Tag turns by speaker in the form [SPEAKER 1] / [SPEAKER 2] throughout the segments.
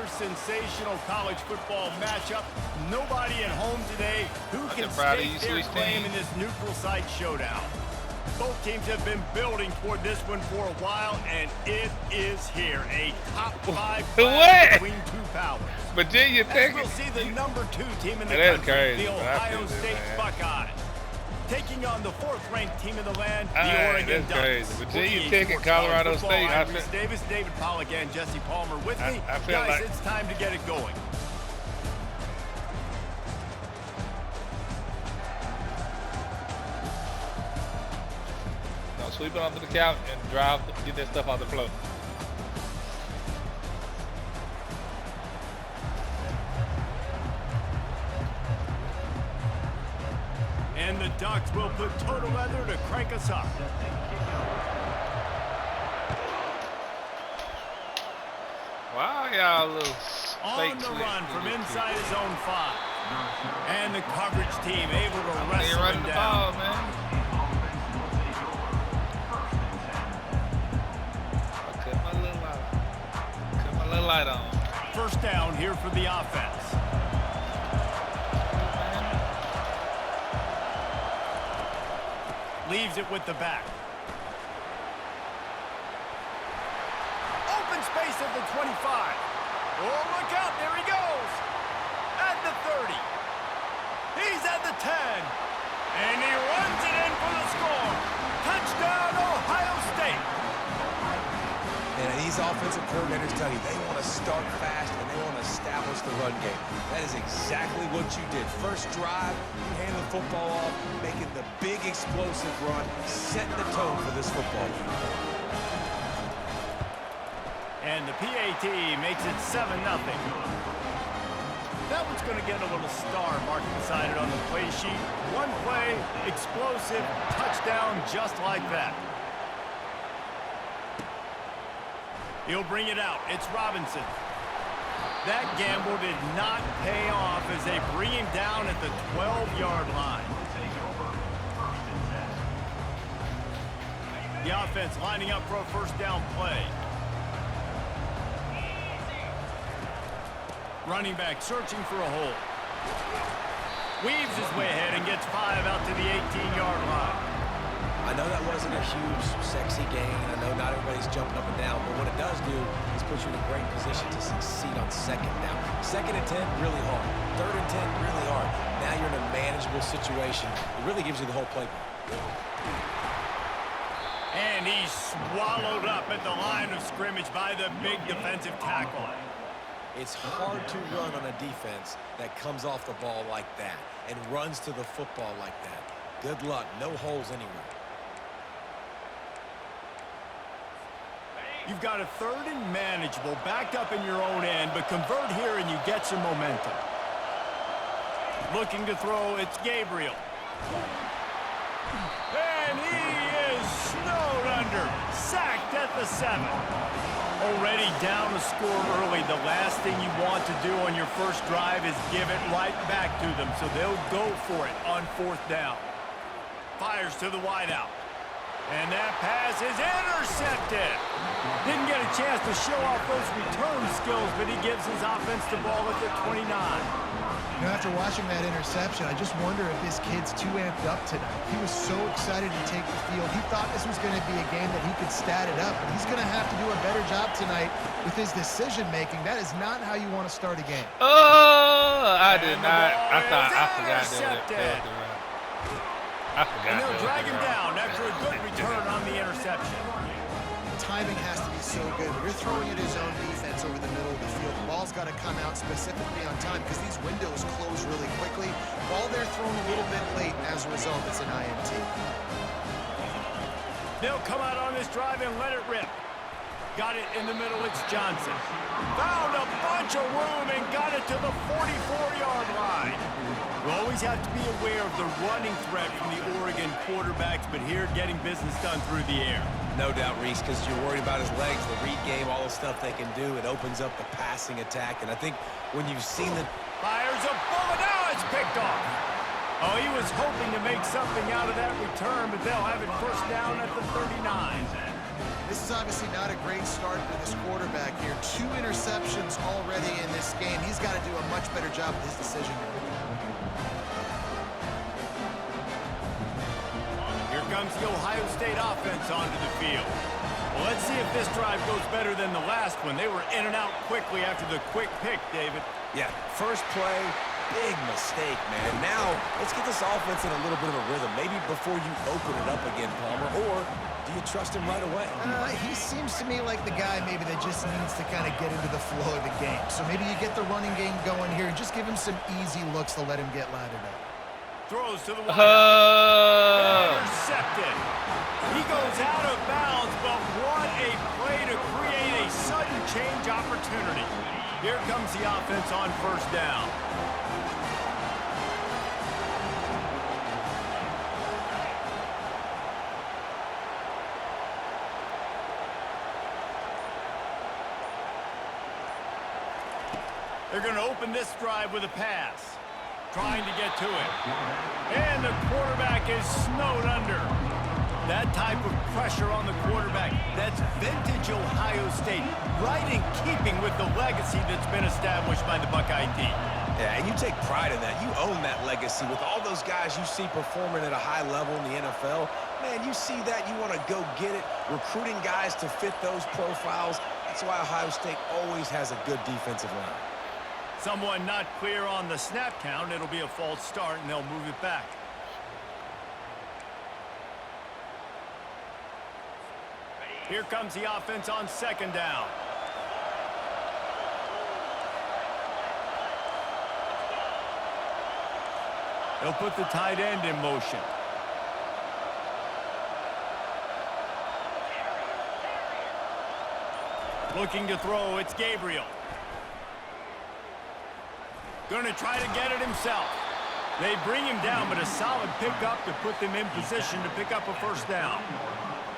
[SPEAKER 1] another sensational college football matchup. Nobody at home today who can stake their claim in this neutral site showdown. Both teams have been building toward this one for a while, and it is here. A top 5 fight between two powers.
[SPEAKER 2] Virginia Tech.
[SPEAKER 1] We'll see the number 2 team in the country, the Ohio State Buckeyes, taking on the 4th-ranked team in the land, the Oregon Ducks.
[SPEAKER 2] Virginia Tech and Colorado State.
[SPEAKER 1] I'm Reese Davis, David Pollack, and Jesse Palmer with me. Guys, it's time to get it going.
[SPEAKER 2] No, sweep it onto the couch and drive, get that stuff off the floor.
[SPEAKER 1] And the Ducks will put total leather to crank us up.
[SPEAKER 2] Wow, y'all little
[SPEAKER 1] on the run from inside his own 5. And the coverage team able to wrestle him down.
[SPEAKER 2] Ball, man. Cut my little light on.
[SPEAKER 1] First down here for the offense. Leaves it with the back. Open space at the 25. Oh, look out. There he goes. At the 30. He's at the 10. And he runs it in for the score. Touchdown, Ohio State.
[SPEAKER 3] And these offensive coordinators tell you they want to start fast and they want to establish the run game. That is exactly what you did. First drive, you hand the football off, making the big explosive run, setting the tone for this football game.
[SPEAKER 1] And the PAT makes it 7-0. That one's going to get a little star marked beside it on the play sheet. One play, explosive, touchdown just like that. He'll bring it out. It's Robinson. That gamble did not pay off as they bring him down at the 12-yard line. The offense lining up for a first down play. Running back searching for a hole. Weaves his way ahead and gets 5 out to the 18-yard line.
[SPEAKER 3] I know that wasn't a huge, sexy gain. I know not everybody's jumping up and down, but what it does do is put you in a great position to succeed on 2nd down. 2nd and 10, really hard. 3rd and 10, really hard. Now you're in a manageable situation. It really gives you the whole playbook.
[SPEAKER 1] And he's swallowed up at the line of scrimmage by the big defensive tackle.
[SPEAKER 3] It's hard to run on a defense that comes off the ball like that and runs to the football like that. Good luck. No holes anywhere.
[SPEAKER 1] You've got a 3rd and manageable, backed up in your own end, but convert here and you get some momentum. Looking to throw, it's Gabriel. And he is snowed under, sacked at the 7. Already down a score early. The last thing you want to do on your first drive is give it right back to them, so they'll go for it on 4th down. Fires to the wideout. And that pass is intercepted. Didn't get a chance to show off those return skills, but he gives his offense the ball at the 29.
[SPEAKER 4] You know, after watching that interception, I just wonder if this kid's too amped up tonight. He was so excited to take the field. He thought this was going to be a game that he could stat it up, but he's going to have to do a better job tonight with his decision-making. That is not how you want to start a game.
[SPEAKER 2] Oh, I did not. I forgot that.
[SPEAKER 1] And they'll drag him down after a good return on the interception.
[SPEAKER 4] Timing has to be so good. When you're throwing at his own defense over the middle of the field, the ball's got to come out specifically on time because these windows close really quickly. Ball there thrown a little bit late, and as a result, it's an INT.
[SPEAKER 1] They'll come out on this drive and let it rip. Got it in the middle, it's Johnson. Found a bunch of room and got it to the 44-yard line. You always have to be aware of the running threat from the Oregon quarterbacks, but here getting business done through the air.
[SPEAKER 3] No doubt, Reese, because you're worried about his legs, the read game, all the stuff they can do. It opens up the passing attack, and I think when you've seen the...
[SPEAKER 1] Fires a bullet, now it's picked off. Oh, he was hoping to make something out of that return, but they'll have it first down at the 39.
[SPEAKER 4] This is obviously not a great start for this quarterback here. 2 interceptions already. already in this game. He's got to do a much better job with his decision making.
[SPEAKER 1] Here comes the Ohio State offense onto the field. Well, let's see if this drive goes better than the last one. They were in and out quickly after the quick pick, David.
[SPEAKER 3] Yeah, first play, big mistake, man. Now, let's get this offense in a little bit of a rhythm. Maybe before you open it up again, Palmer, or do you trust him right away?
[SPEAKER 4] He seems to me like the guy maybe that just needs to kind of get into the flow of the game. So maybe you get the running game going here and just give him some easy looks to let him get lathered up.
[SPEAKER 1] Throws to the wide. Intercepted. He goes out of bounds, but what a play to create a sudden change opportunity. Here comes the offense on first down. They're going to open this drive with a pass. Trying to get to it. And the quarterback is snowed under. That type of pressure on the quarterback, that's vintage Ohio State, right in keeping with the legacy that's been established by the Buckeye team.
[SPEAKER 3] Yeah, and you take pride in that. You own that legacy with all those guys you see performing at a high level in the NFL. Man, you see that, you want to go get it, recruiting guys to fit those profiles. That's why Ohio State always has a good defensive line.
[SPEAKER 1] Someone not clear on the snap count. It'll be a false start, and they'll move it back. Here comes the offense on second down. They'll put the tight end in motion. Looking to throw, it's Gabriel. Going to try to get it himself. They bring him down, but a solid pickup to put them in position to pick up a first down.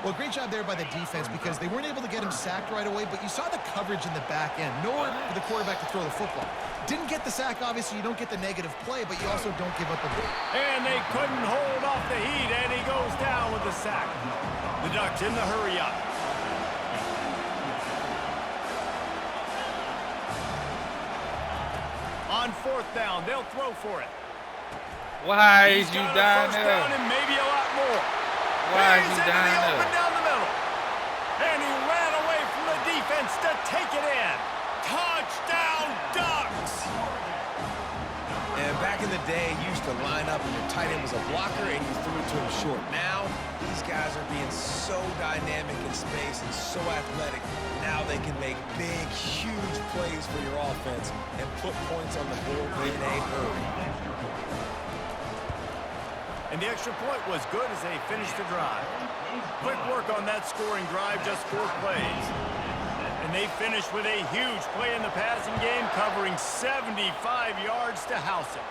[SPEAKER 4] Well, great job there by the defense because they weren't able to get him sacked right away, but you saw the coverage in the back end. Nowhere for the quarterback to throw the football. Didn't get the sack, obviously. You don't get the negative play, but you also don't give up a bit.
[SPEAKER 1] And they couldn't hold off the heat, and he goes down with the sack. The Ducks in the hurry up. On fourth down, they'll throw for it.
[SPEAKER 2] Why is you down
[SPEAKER 1] there?
[SPEAKER 2] there?
[SPEAKER 1] And maybe a lot more.
[SPEAKER 2] Why is he down there?
[SPEAKER 1] Down the middle. And he ran away from the defense to take it in. Touchdown, Ducks!
[SPEAKER 3] And back in the day, you used to line up and your tight end was a blocker and you threw it to him short. Now, these guys are being so dynamic in space and so athletic. Now they can make big, huge plays for your offense and put points on the board in a hurry.
[SPEAKER 1] And the extra point was good as they finished the drive. Quick work on that scoring drive, just 4 plays. And they finished with a huge play in the passing game, covering 75 yards to house it.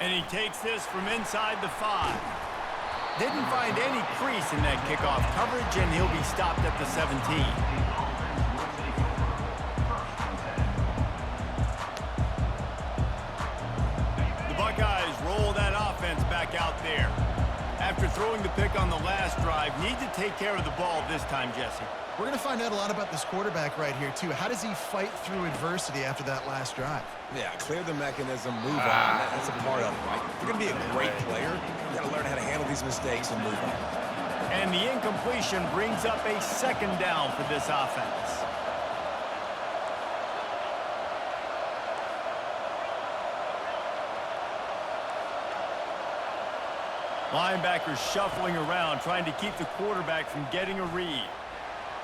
[SPEAKER 1] And he takes this from inside the 5. Didn't find any crease in that kickoff coverage, and he'll be stopped at the 17. Buckeyes roll that offense back out there. After throwing the pick on the last drive, need to take care of the ball this time, Jesse.
[SPEAKER 4] We're going to find out a lot about this quarterback right here, too. How does he fight through adversity after that last drive?
[SPEAKER 3] Yeah, clear the mechanism, move on. That's a part of it, right? If you're going to be a great player, you got to learn how to handle these mistakes and move on.
[SPEAKER 1] And the incompletion brings up a second down for this offense. Linebackers shuffling around, trying to keep the quarterback from getting a read.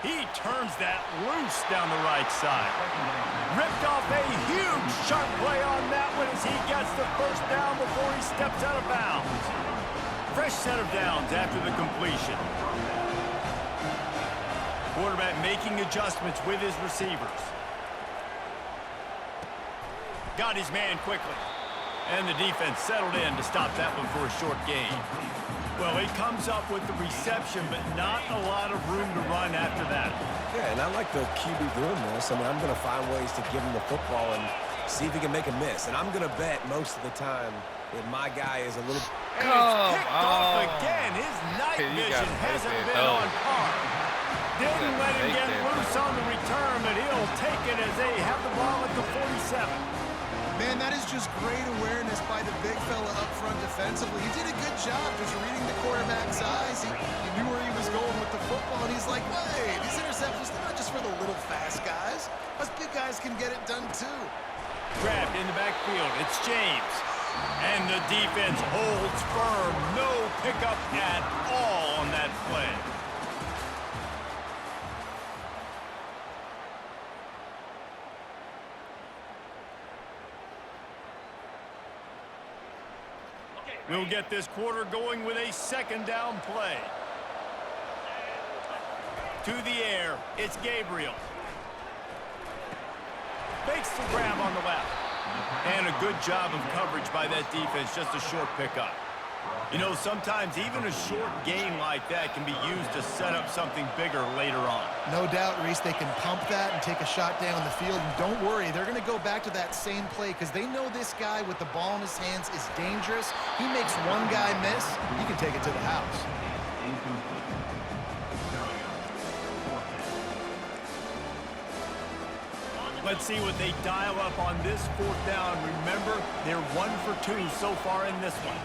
[SPEAKER 1] He turns that loose down the right side. Ripped off a huge sharp play on that one as he gets the first down before he steps out of bounds. Fresh set of downs after the completion. Quarterback making adjustments with his receivers. Got his man quickly. And the defense settled in to stop that one for a short gain. Well, he comes up with the reception, but not a lot of room to run after that.
[SPEAKER 3] Yeah, and I like the QB doing this. I mean, I'm going to find ways to give him the football and see if he can make a miss. And I'm going to bet most of the time that my guy is a little...
[SPEAKER 1] And it's picked off again. His night vision hasn't been on par. Didn't let him get loose on the return, but he'll take it as they have the ball 7.
[SPEAKER 4] Man, that is just great awareness by the big fella up front defensively. He did a good job just reading the quarterback's eyes. He knew where he was going with the football, and he's like, wait, these interceptions, they're not just for the little fast guys. Us big guys can get it done too.
[SPEAKER 1] Grabbed in the backfield. It's James. And the defense holds firm. No pickup at all on that play. We'll get this quarter going with a second down play. To the air, it's Gabriel. Makes the grab on the left. And a good job of coverage by that defense, just a short pickup. You know, sometimes even a short gain like that can be used to set up something bigger later on.
[SPEAKER 4] No doubt, Reese, they can pump that and take a shot down the field. And don't worry, they're going to go back to that same play because they know this guy with the ball in his hands is dangerous. He makes one guy miss, he can take it to the house.
[SPEAKER 1] Let's see what they dial up on this fourth down. Remember, they're 1 for 2 so far in this one.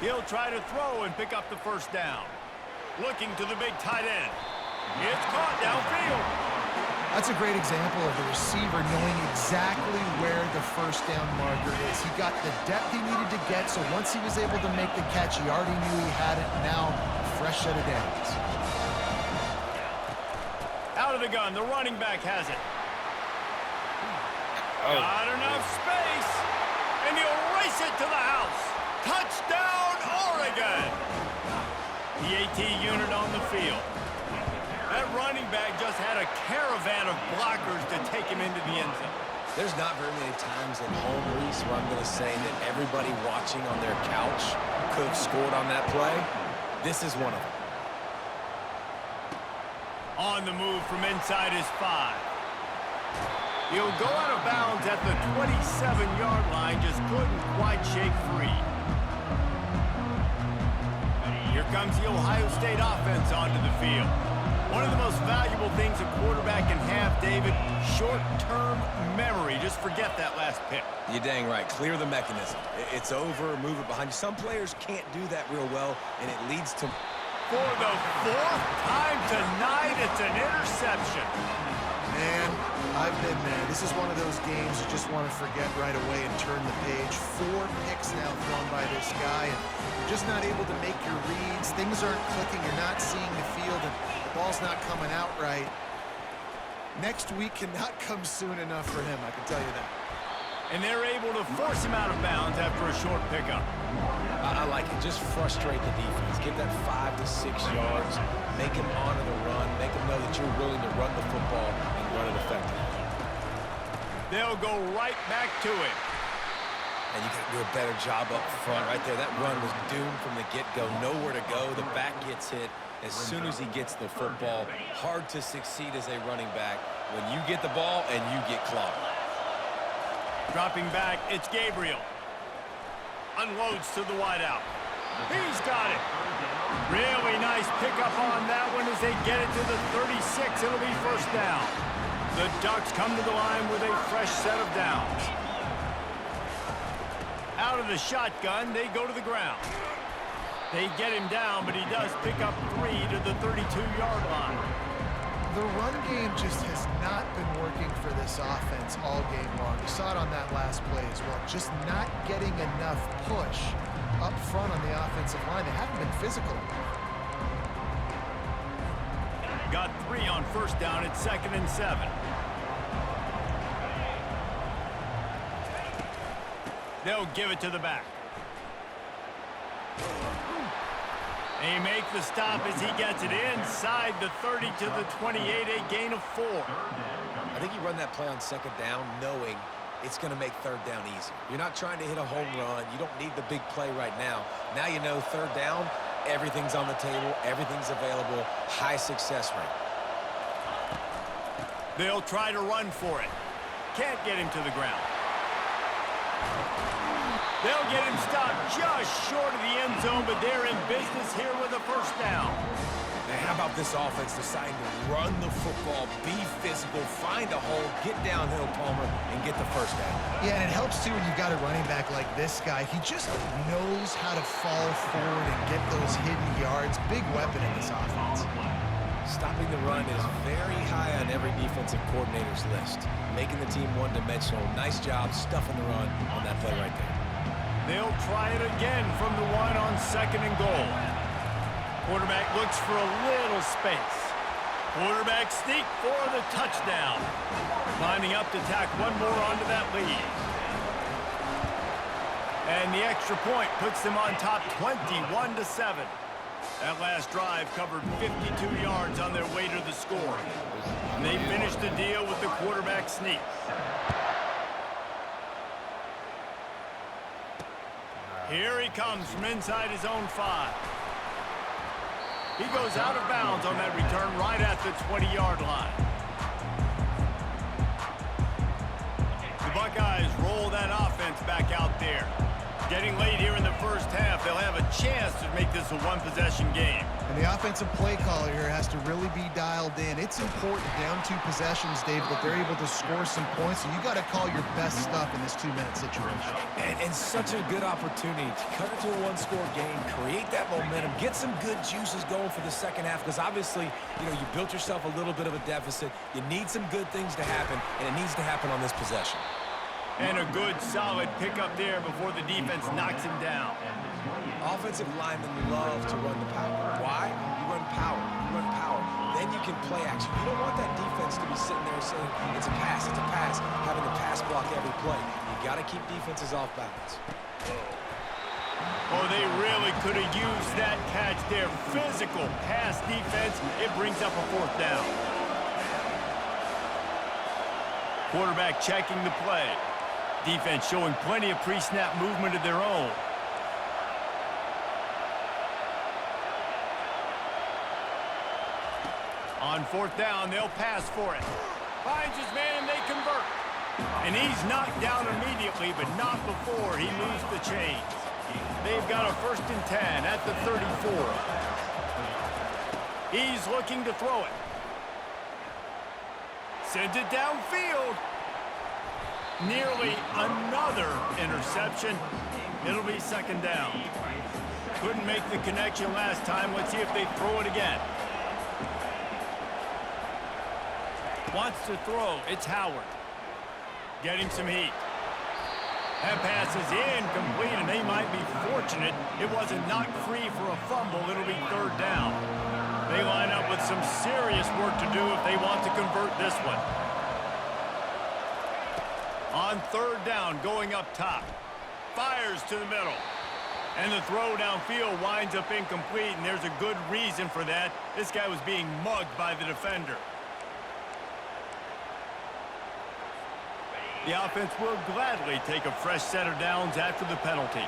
[SPEAKER 1] He'll try to throw and pick up the first down. Looking to the big tight end. It's caught downfield.
[SPEAKER 4] That's a great example of the receiver knowing exactly where the first down marker is. He got the depth he needed to get, so once he was able to make the catch, he already knew he had it. Now, a fresh set of downs.
[SPEAKER 1] Out of the gun, the running back has it. Got enough space, and he'll race it to the house. Touchdown, Oregon! The AT unit on the field. That running back just had a caravan of blockers to take him into the end zone.
[SPEAKER 3] There's not very many times at home, Reese, where I'm going to say that everybody watching on their couch could have scored on that play. This is one of them.
[SPEAKER 1] On the move from inside his 5. He'll go out of bounds at the 27-yard line, just couldn't quite shake free. Here comes the Ohio State offense onto the field. One of the most valuable things a quarterback can have, David, short-term memory. Just forget that last pick.
[SPEAKER 3] You're dang right. Clear the mechanism. It's over, move it behind you. Some players can't do that real well, and it leads to...
[SPEAKER 1] For the 4th time tonight, it's an interception.
[SPEAKER 4] Man, I've been there. This is one of those games you just want to forget right away and turn the page. 4 picks now thrown by this guy, and you're just not able to make your reads. Things aren't clicking. You're not seeing the field, and the ball's not coming out right. Next week cannot come soon enough for him, I can tell you that.
[SPEAKER 1] And they're able to force him out of bounds after a short pickup.
[SPEAKER 3] I like it. Just frustrate the defense. Get that 5 to 6 yards. Make him honor the run. Make him know that you're willing to run the football and run it effectively.
[SPEAKER 1] They'll go right back to it.
[SPEAKER 3] And you got to do a better job up front right there. That run was doomed from the get-go. Nowhere to go. The back gets hit as soon as he gets the football. Hard to succeed as a running back when you get the ball and you get clogged.
[SPEAKER 1] Dropping back, it's Gabriel. Unloads to the wideout. He's got it. Really nice pickup on that one as they get it to the 36. It'll be first down. The Ducks come to the line with a fresh set of downs. Out of the shotgun, they go to the ground. They get him down, but he does pick up 3 to the 32-yard line.
[SPEAKER 4] The run game just has not been working for this offense all game long. You saw it on that last play as well. Just not getting enough push up front on the offensive line. They haven't been physical.
[SPEAKER 1] Got 3 on first down. It's 2nd and 7. They'll give it to the back. They make the stop as he gets it inside the 30 to the 28, a gain of 4.
[SPEAKER 3] I think you run that play on 2nd down knowing it's going to make 3rd down easy. You're not trying to hit a home run. You don't need the big play right now. Now you know 3rd down, everything's on the table, everything's available, high success rate.
[SPEAKER 1] They'll try to run for it. Can't get him to the ground. They'll get him stopped just short of the end zone, but they're in business here with a first down.
[SPEAKER 3] And how about this offense deciding to run the football, be physical, find a hole, get downhill, Palmer, and get the first down?
[SPEAKER 4] Yeah, and it helps, too, when you've got a running back like this guy. He just knows how to fall forward and get those hidden yards. Big weapon in this offense.
[SPEAKER 3] Stopping the run is very high on every defensive coordinator's list. Making the team one-dimensional. Nice job stuffing the run on that play right there.
[SPEAKER 1] They'll try it again from the one on 2nd and goal. Quarterback looks for a little space. Quarterback sneak for the touchdown. Lining up to tack one more onto that lead. And the extra point puts them on top 21-7. That last drive covered 52 yards on their way to the score. And they finished the deal with the quarterback sneak. Here he comes from inside his own 5. He goes out of bounds on that return right at the 20-yard line. The Buckeyes roll that offense back out there. Getting late here in the first half, they'll have a chance to make this a one-possession game.
[SPEAKER 4] And the offensive play caller here has to really be dialed in. It's important down 2 possessions, David, that they're able to score some points. So you got to call your best stuff in this 2-minute situation.
[SPEAKER 3] And such a good opportunity to cut it to a one-score game, create that momentum, get some good juices going for the second half. Because obviously, you know, you built yourself a little bit of a deficit. You need some good things to happen, and it needs to happen on this possession.
[SPEAKER 1] And a good, solid pickup there before the defense knocks him down.
[SPEAKER 3] Offensive linemen love to run the power. Why? You run power. You run power. Then you can play action. You don't want that defense to be sitting there saying, it's a pass, having to pass block every play. You got to keep defenses off balance.
[SPEAKER 1] Oh, they really could have used that catch there. Physical pass defense. It brings up a 4th down. Quarterback checking the play. Defense showing plenty of pre-snap movement of their own. On 4th down, they'll pass for it. Finds his man, and they convert. And he's knocked down immediately, but not before he moves the chains. They've got a 1st and 10 at the 34. He's looking to throw it. Sends it downfield. Nearly another interception. It'll be 2nd down. Couldn't make the connection last time. Let's see if they throw it again. Wants to throw. It's Howard. Getting some heat. That pass is incomplete, and they might be fortunate it wasn't knocked free for a fumble. It'll be 3rd down. They line up with some serious work to do if they want to convert this one. On 3rd down, going up top. Fires to the middle. And the throw downfield winds up incomplete, and there's a good reason for that. This guy was being mugged by the defender. The offense will gladly take a fresh set of downs after the penalty.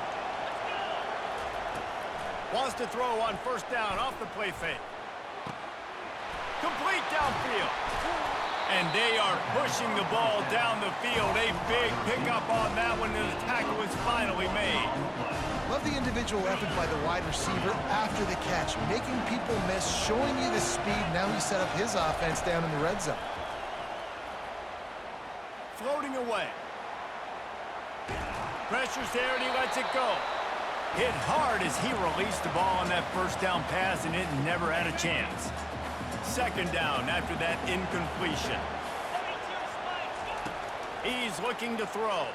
[SPEAKER 1] Wants to throw on 1st down off the play fake. Complete downfield. And they are pushing the ball down the field. A big pickup on that one, and the tackle is finally made.
[SPEAKER 4] Love the individual effort by the wide receiver after the catch, making people miss, showing you the speed. Now he set up his offense down in the red zone.
[SPEAKER 1] Floating away. Pressure's there, and he lets it go. Hit hard as he released the ball on that 1st down pass, and it never had a chance. 2nd down after that incompletion. He's looking to throw.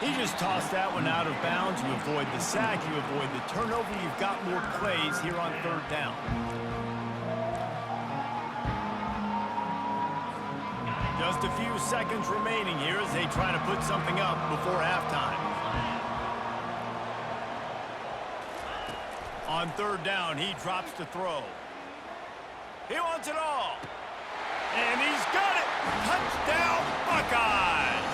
[SPEAKER 1] He just tossed that one out of bounds. You avoid the sack, you avoid the turnover. You've got more plays here on 3rd down. Just a few seconds remaining here as they try to put something up before halftime. On 3rd down, he drops to throw. He wants it all. And he's got it. Touchdown, Buckeyes.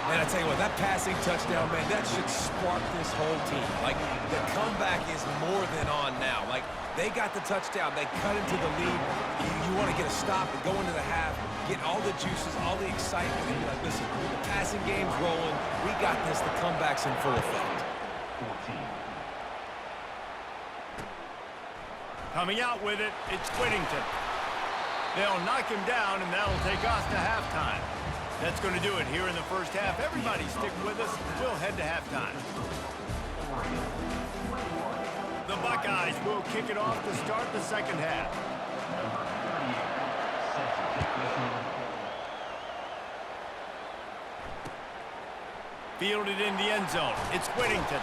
[SPEAKER 3] Man, I tell you what, that passing touchdown, man, that should spark this whole team. Like, the comeback is more than on now. Like, they got the touchdown. They cut into the lead. You want to get a stop and go into the half, get all the juices, all the excitement, and be like, listen, the passing game's rolling. We got this. The comeback's in full effect.
[SPEAKER 1] Coming out with it, it's Whittington. They'll knock him down, and that'll take us to halftime. That's going to do it here in the first half. Everybody stick with us. We'll head to halftime. The Buckeyes will kick it off to start the second half. Fielded in the end zone. It's Whittington.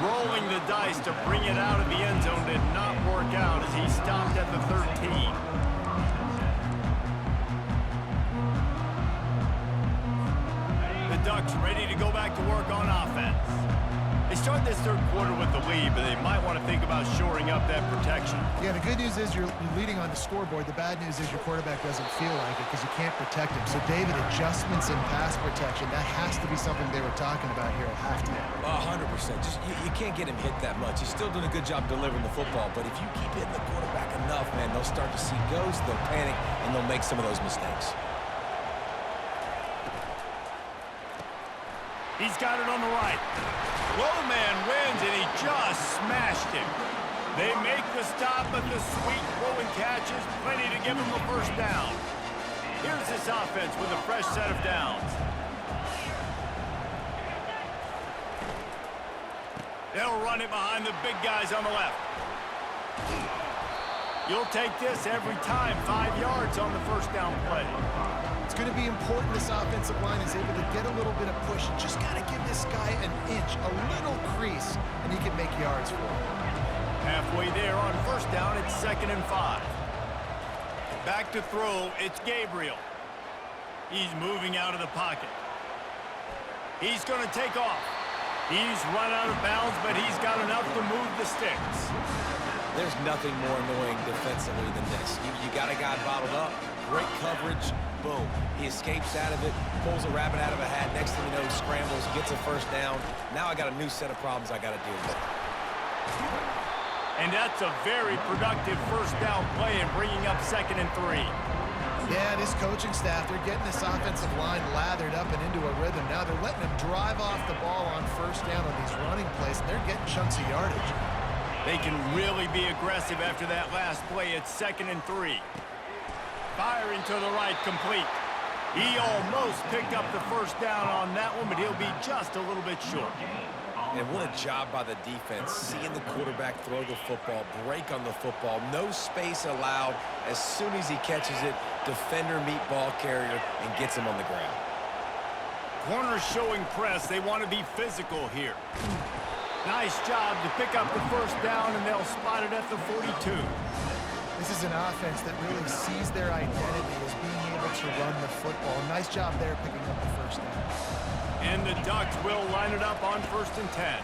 [SPEAKER 1] Rolling the dice to bring it out of the end zone did not work out as he stopped at the 13. The Ducks ready to go back to work on offense. They start this third quarter with the lead, but they might want to think about shoring up that protection.
[SPEAKER 4] Yeah, the good news is you're leading on the scoreboard. The bad news is your quarterback doesn't feel like it because you can't protect him. So, David, adjustments in pass protection, that has to be something they were talking about here at halftime.
[SPEAKER 3] 100%. Just you can't get him hit that much. He's still doing a good job delivering the football, but if you keep hitting the quarterback enough, man, they'll start to see ghosts, they'll panic, and they'll make some of those mistakes.
[SPEAKER 1] He's got it on the right. Low man wins, and he just smashed him. They make the stop, but the sweet rolling catch is plenty to give him a first down. Here's this offense with a fresh set of downs. They'll run it behind the big guys on the left. You'll take this every time. 5 yards on the first down play.
[SPEAKER 4] It's going to be important this offensive line is able to get a little bit of push. You just got to give this guy an inch, a little crease, and he can make yards for him.
[SPEAKER 1] Halfway there on first down, it's 2nd and 5. Back to throw, it's Gabriel. He's moving out of the pocket. He's going to take off. He's run out of bounds, but he's got enough to move the sticks.
[SPEAKER 3] There's nothing more annoying defensively than this. You got a guy bottled up, great coverage, boom. He escapes out of it, pulls a rabbit out of a hat. Next thing you know, he scrambles, gets a first down. Now I got a new set of problems I got to deal with.
[SPEAKER 1] And that's a very productive first down play and bringing up 2nd and 3.
[SPEAKER 4] Yeah, this coaching staff, they're getting this offensive line lathered up and into a rhythm. Now they're letting them drive off the ball on first down on these running plays, and they're getting chunks of yardage.
[SPEAKER 1] They can really be aggressive after that last play. It's 2nd and 3. Firing to the right, complete. He almost picked up the first down on that one, but he'll be just a little bit short.
[SPEAKER 3] And what a job by the defense, seeing the quarterback throw the football, break on the football, no space allowed. As soon as he catches it, defender meet ball carrier and gets him on the ground.
[SPEAKER 1] Corners showing press. They want to be physical here. Nice job to pick up the first down, and they'll spot it at the 42.
[SPEAKER 4] This is an offense that really sees their identity as being able to run the football. Nice job there picking up the first down.
[SPEAKER 1] And the Ducks will line it up on 1st and 10.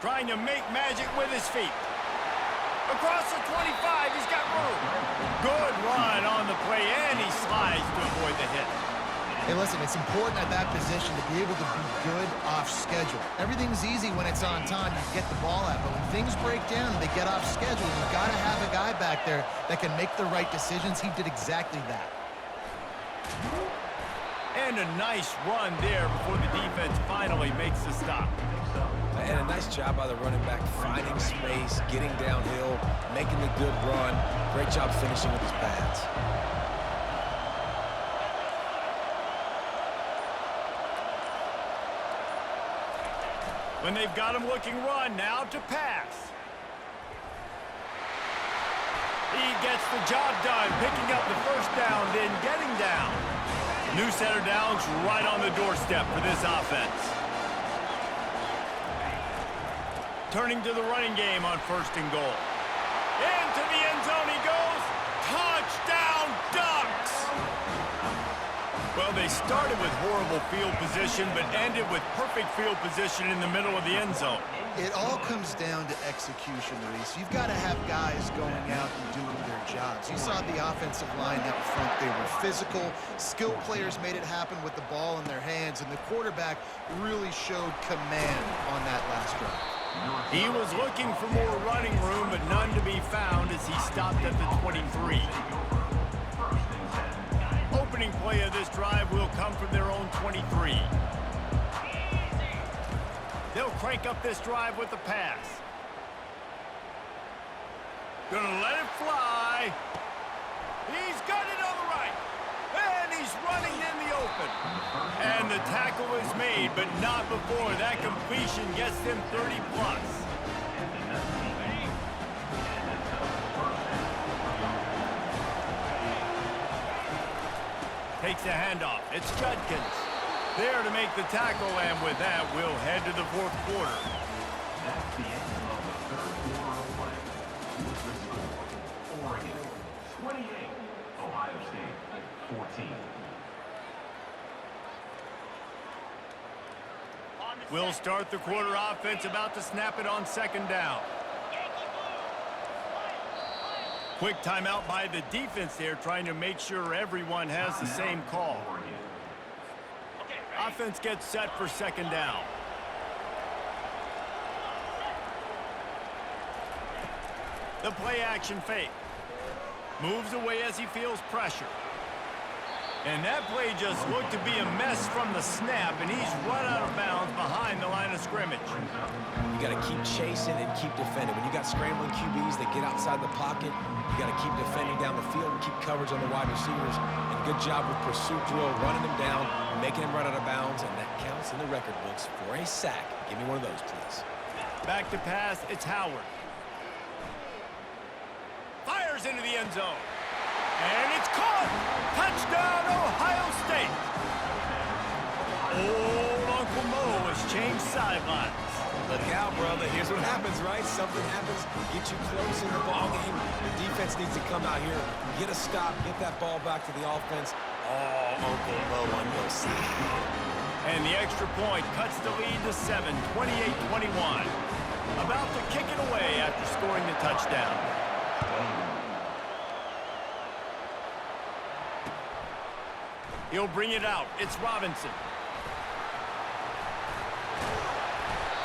[SPEAKER 1] Trying to make magic with his feet. Across the 25, he's got room. Good run on the play, and he slides to avoid the hit.
[SPEAKER 4] Hey, listen, it's important at that position to be able to be good off schedule. Everything's easy when it's on time. You get the ball out, but when things break down and they get off schedule, you've got to have a guy back there that can make the right decisions. He did exactly that.
[SPEAKER 1] And a nice run there before the defense finally makes the stop.
[SPEAKER 3] And a nice job by the running back, finding space, getting downhill, making the good run. Great job finishing with his pads.
[SPEAKER 1] When they've got him looking run, now to pass. He gets the job done, picking up the first down, then getting down. New set of downs right on the doorstep for this offense. Turning to the running game on 1st and goal. Into the end zone he goes. Touchdown, Ducks! Well, they started with horrible field position, but ended with perfect field position in the middle of the end zone.
[SPEAKER 4] It all comes down to execution, Reese. You've got to have guys going out and doing their jobs. You saw the offensive line up front. They were physical. Skilled players made it happen with the ball in their hands, and the quarterback really showed command on that last drive.
[SPEAKER 1] He was looking for more running room, but none to be found as he stopped at the 23. opening play of this drive will come from their own 23. They'll crank up this drive with the pass. Gonna let it fly. He's got it on the right. And he's running in the open. And the tackle is made, but not before that completion gets them 30 plus. Takes the handoff. It's Judkins. There to make the tackle, and with that, we'll head to the fourth quarter.
[SPEAKER 5] That's the end of the third quarter of play. With the score, Oregon 28, Ohio State 14.
[SPEAKER 1] We'll start the quarter offense, about to snap it on second down. Quick timeout by the defense there, trying to make sure everyone has the same call. Offense gets set for second down. The play action fake. Moves away as he feels pressure. And that play just looked to be a mess from the snap, and he's run out of bounds behind the line of scrimmage.
[SPEAKER 3] You got to keep chasing and keep defending. When you got scrambling QBs that get outside the pocket, you got to keep defending down the field and keep coverage on the wide receivers. And good job with pursuit drill, running them down, making them run out of bounds, and that counts in the record books for a sack. Give me one of those, please.
[SPEAKER 1] Back to pass, it's Howard. Fires into the end zone. And it's caught! Touchdown, Ohio State! Old Uncle Mo has changed sidelines.
[SPEAKER 3] Look out, brother. Here's what happens, right? Something happens, get you close in the ball game. The defense needs to come out here, get a stop, get that ball back to the offense. Oh, Uncle Mo on your side.
[SPEAKER 1] And the extra point cuts the lead to 7, 28-21. About to kick it away after scoring the touchdown. He'll bring it out. It's Robinson.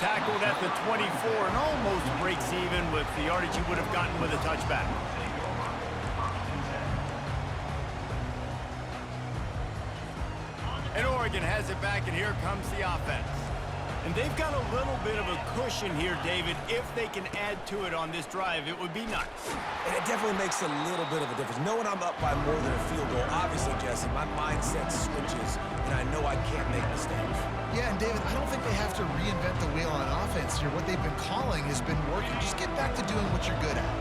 [SPEAKER 1] Tackled at the 24 and almost breaks even with the yardage he would have gotten with a touchback. And Oregon has it back, and here comes the offense. And they've got a little bit of a cushion here, David. If they can add to it on this drive, it would be nice.
[SPEAKER 3] And it definitely makes a little bit of a difference. Knowing I'm up by more than a field goal, obviously, Jesse, my mindset switches, and I know I can't make mistakes.
[SPEAKER 4] Yeah, and David, I don't think they have to reinvent the wheel on offense here. What they've been calling has been working. Just get back to doing what you're good at.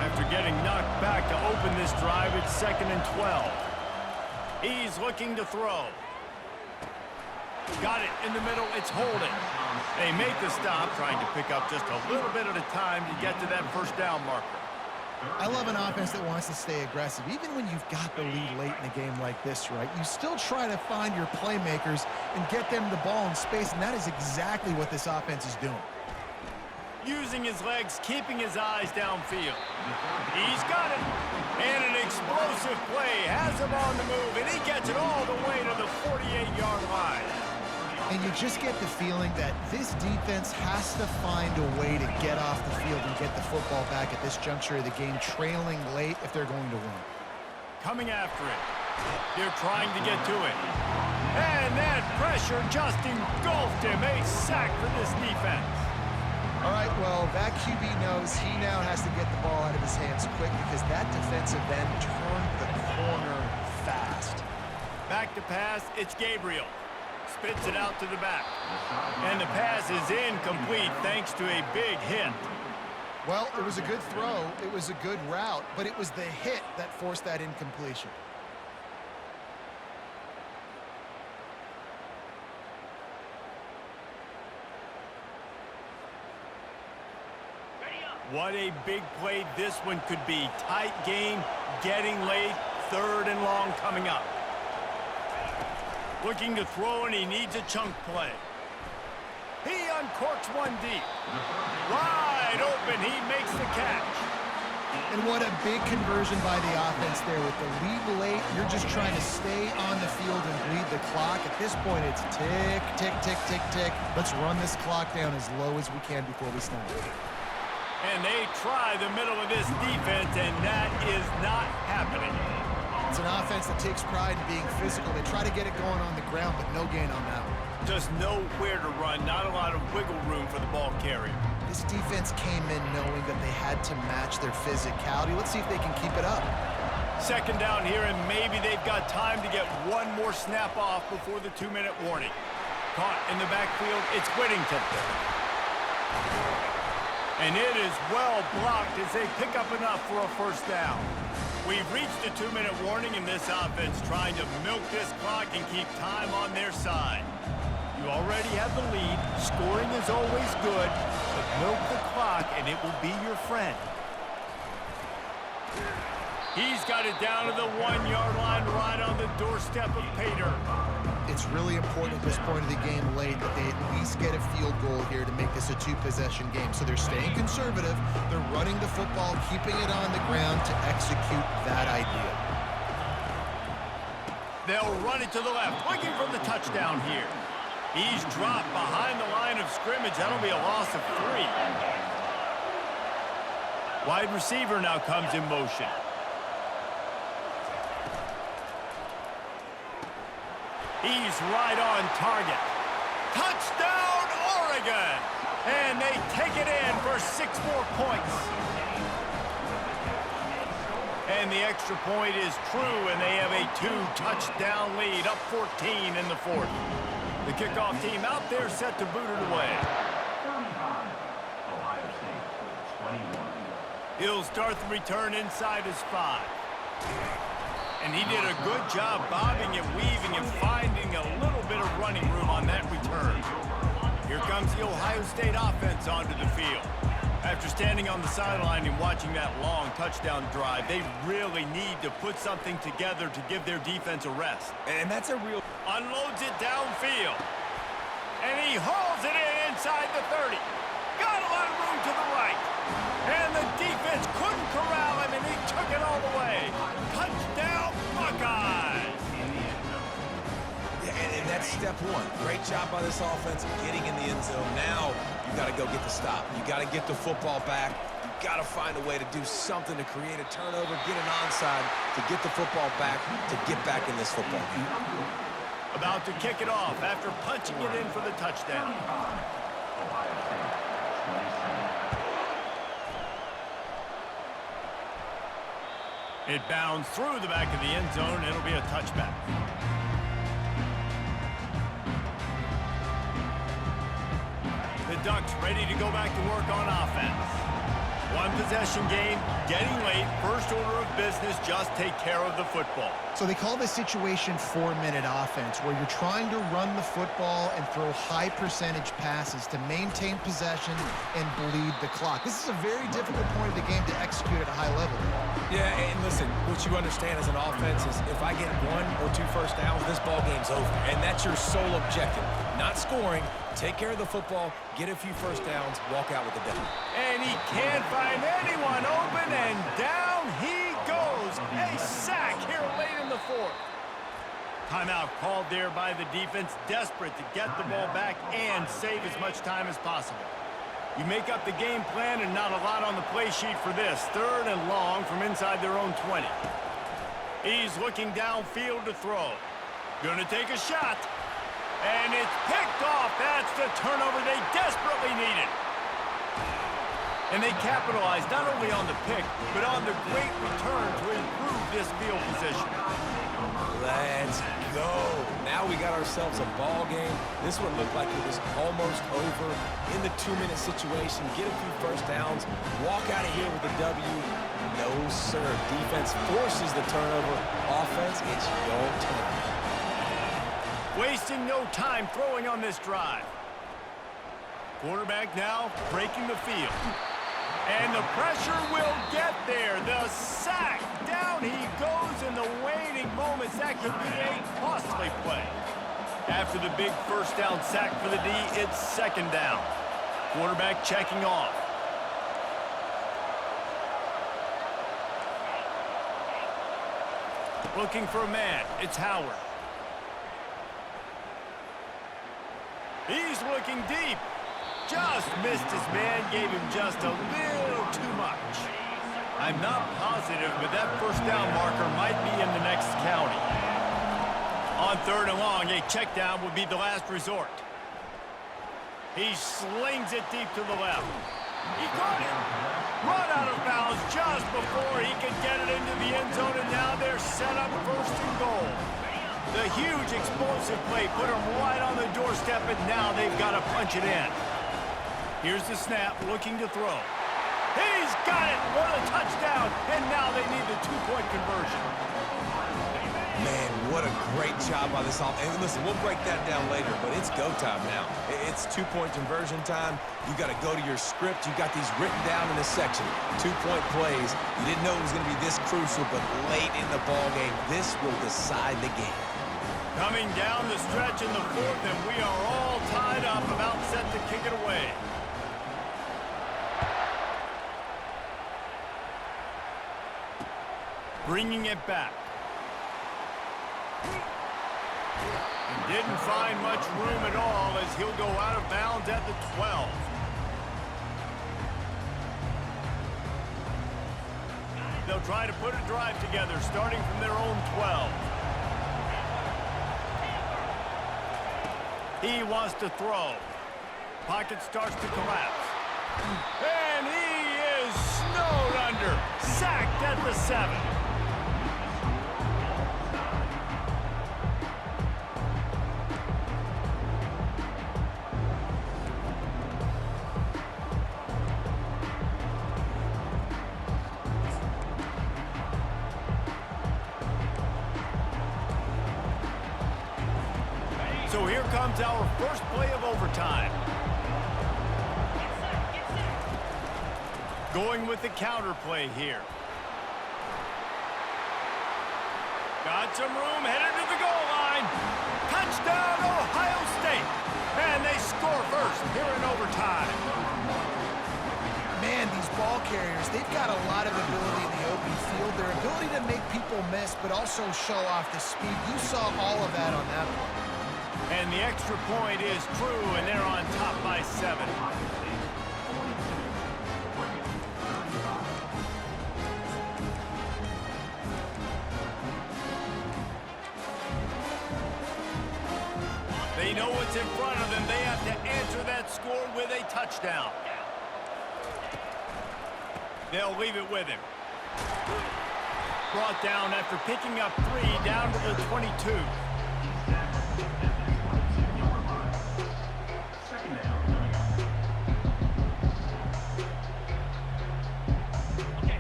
[SPEAKER 4] After
[SPEAKER 1] getting knocked back to open this drive, it's 2nd and 12. He's looking to throw. Got it in the middle. It's holding. They make the stop, trying to pick up just a little bit at a time to get to that first down marker.
[SPEAKER 4] I love an offense that wants to stay aggressive. Even when you've got the lead late in a game like this, right, you still try to find your playmakers and get them the ball in space, and that is exactly what this offense is doing.
[SPEAKER 1] Using his legs, keeping his eyes downfield. He's got it. And an explosive play has him on the move, and he gets it all the way to the 48-yard line.
[SPEAKER 4] And you just get the feeling that this defense has to find a way to get off the field and get the football back at this juncture of the game, trailing late if they're going to win.
[SPEAKER 1] Coming after it. They're trying to get to it. And that pressure just engulfed him. A sack for this defense.
[SPEAKER 4] All right, well, that QB knows he now has to get the ball out of his hands quick because that defensive end turned the corner fast.
[SPEAKER 1] Back to pass, it's Gabriel. Spits it out to the back. And the pass is incomplete thanks to a big hit.
[SPEAKER 4] Well, it was a good throw. It was a good route, but it was the hit that forced that incompletion.
[SPEAKER 1] What a big play this one could be. Tight game, getting late, 3rd and long coming up. Looking to throw, and he needs a chunk play. He uncorks one deep. Wide open, he makes the catch.
[SPEAKER 4] And what a big conversion by the offense there. With the lead late, you're just trying to stay on the field and bleed the clock. At this point, it's tick, tick, tick, tick, tick. Let's run this clock down as low as we can before we snap.
[SPEAKER 1] And they try the middle of this defense, and that is not happening.
[SPEAKER 4] It's an offense that takes pride in being physical. They try to get it going on the ground, but no gain on that one.
[SPEAKER 1] Just nowhere to run, not a lot of wiggle room for the ball carrier.
[SPEAKER 4] This defense came in knowing that they had to match their physicality. Let's see if they can keep it up.
[SPEAKER 1] Second down here, and maybe they've got time to get one more snap off before the 2-minute warning. Caught in the backfield, it's Whittington. And it is well blocked as they pick up enough for a first down. We've reached the 2-minute warning, and this offense trying to milk this clock and keep time on their side. You already have the lead. Scoring is always good, but milk the clock, and it will be your friend. He's got it down to the 1-yard line right on the doorstep of Pater.
[SPEAKER 4] It's really important at this point of the game late that they at least get a field goal here to make this a 2-possession game. So they're staying conservative. They're running the football, keeping it on the ground to execute that idea.
[SPEAKER 1] They'll run it to the left, looking for the touchdown here. He's dropped behind the line of scrimmage. That'll be a loss of 3. Wide receiver now comes in motion. He's right on target. Touchdown, Oregon! And they take it in for 6 more points. And the extra point is true, and they have a 2-touchdown lead, up 14 in the 4th. The kickoff team out there set to boot it away.
[SPEAKER 5] 35. Ohio State, 21.
[SPEAKER 1] He'll start the return inside his 5. And he did a good job bobbing and weaving and finding a little bit of running room on that return. Here comes the Ohio State offense onto the field. After standing on the sideline and watching that long touchdown drive, they really need to put something together to give their defense a rest.
[SPEAKER 3] And that's a real...
[SPEAKER 1] Unloads it downfield. And he hauls it in inside the 30. Got a lot of room to the right. And the defense couldn't corral him, and he took it all the way. Touchdown, Buckeyes!
[SPEAKER 3] Yeah, and that's step 1. Great job by this offense getting in the end zone. Now you got to go get the stop. You got to get the football back. You got to find a way to do something to create a turnover, get an onside, to get the football back, to get back in this football game.
[SPEAKER 1] About to kick it off after punching it in for the touchdown.
[SPEAKER 5] Ohio State, 27.
[SPEAKER 1] It bounds through the back of the end zone. It'll be a touchback. The Ducks ready to go back to work on offense. 1-possession game, getting late. First order of business, just take care of the football.
[SPEAKER 4] So they call this situation 4-minute offense, where you're trying to run the football and throw high-percentage passes to maintain possession and bleed the clock. This is a very difficult point of the game to execute at a high level.
[SPEAKER 3] Yeah, and listen, what you understand as an offense is if I get 1 or 2 first downs, this ball game's over. And that's your sole objective. Not scoring, take care of the football, get a few first downs, walk out with the W.
[SPEAKER 1] And he can't find anyone open, and down he goes. A sack here late in the 4th. Timeout called there by the defense, desperate to get the ball back and save as much time as possible. You make up the game plan and not a lot on the play sheet for this. 3rd and long from inside their own 20. He's looking downfield to throw. Gonna take a shot. And it's picked off. That's the turnover they desperately needed. And they capitalized not only on the pick, but on the great return to improve this field position.
[SPEAKER 3] Let's go. Now we got ourselves a ball game. This one looked like it was almost over in the 2-minute situation. Get a few first downs, walk out of here with a W. No, sir. Defense forces the turnover. Offense, it's your turn.
[SPEAKER 1] Wasting no time throwing on this drive. Quarterback now breaking the field. And the pressure will get there. The sack. Down he goes in the waiting moments. That could be a costly play. After the big first down sack for the D, it's 2nd down. Quarterback checking off. Looking for a man. It's Howard. He's looking deep. Just missed his man, gave him just a little too much. I'm not positive, but that first down marker might be in the next county. On 3rd and long, a check down would be the last resort. He slings it deep to the left. He got it. Run out of bounds just before he could get it into the end zone, and now they're set up 1st and goal. The huge explosive play put him right on the doorstep, and now they've got to punch it in. Here's the snap, looking to throw. He's got it! What a touchdown! And now they need the 2-point conversion.
[SPEAKER 3] Man, what a great job by this offense. And listen, we'll break that down later, but it's go time now. It's 2-point conversion time. You got to go to your script. You got these written down in this section. 2-point plays. You didn't know it was going to be this crucial, but late in the ball game, this will decide the game.
[SPEAKER 1] Coming down the stretch in the 4th, and we are all tied up, about set to kick it away. Bringing it back. And didn't find much room at all as he'll go out of bounds at the 12. They'll try to put a drive together, starting from their own 12. He wants to throw. Pocket starts to collapse. And he is snowed under. Sacked at the 7. So here comes our first play of overtime. Going with the counter play here. Got some room, headed to the goal line. Touchdown, Ohio State. And they score first here in overtime.
[SPEAKER 4] Man, these ball carriers, they've got a lot of ability in the open field. Their ability to make people miss, but also show off the speed. You saw all of that on that play.
[SPEAKER 1] And the extra point is true, and they're on top by 7. They know what's in front of them. They have to answer that score with a touchdown. They'll leave it with him. Brought down after picking up 3 down to the 22.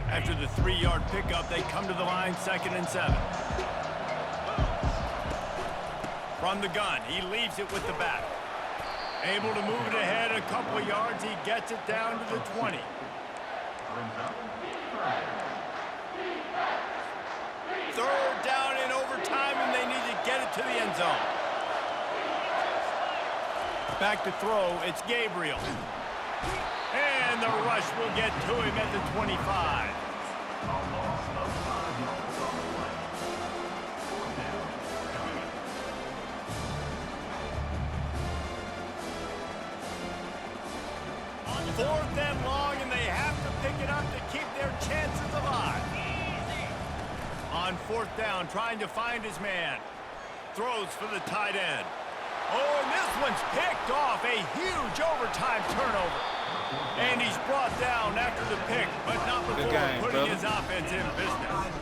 [SPEAKER 1] After the 3-yard pickup, they come to the line, 2nd and 7. From the gun, he leaves it with the back. Able to move it ahead a couple of yards, he gets it down to the 20. Third down in overtime, and they need to get it to the end zone. Back to throw, it's Gabriel. And the rush will get to him at the 25. Fourth and long, and they have to pick it up to keep their chances alive. On 4th down, trying to find his man. Throws for the tight end. Oh, and this one's picked off. A huge overtime turnover. And he's brought down after the pick, but not before putting his offense in business.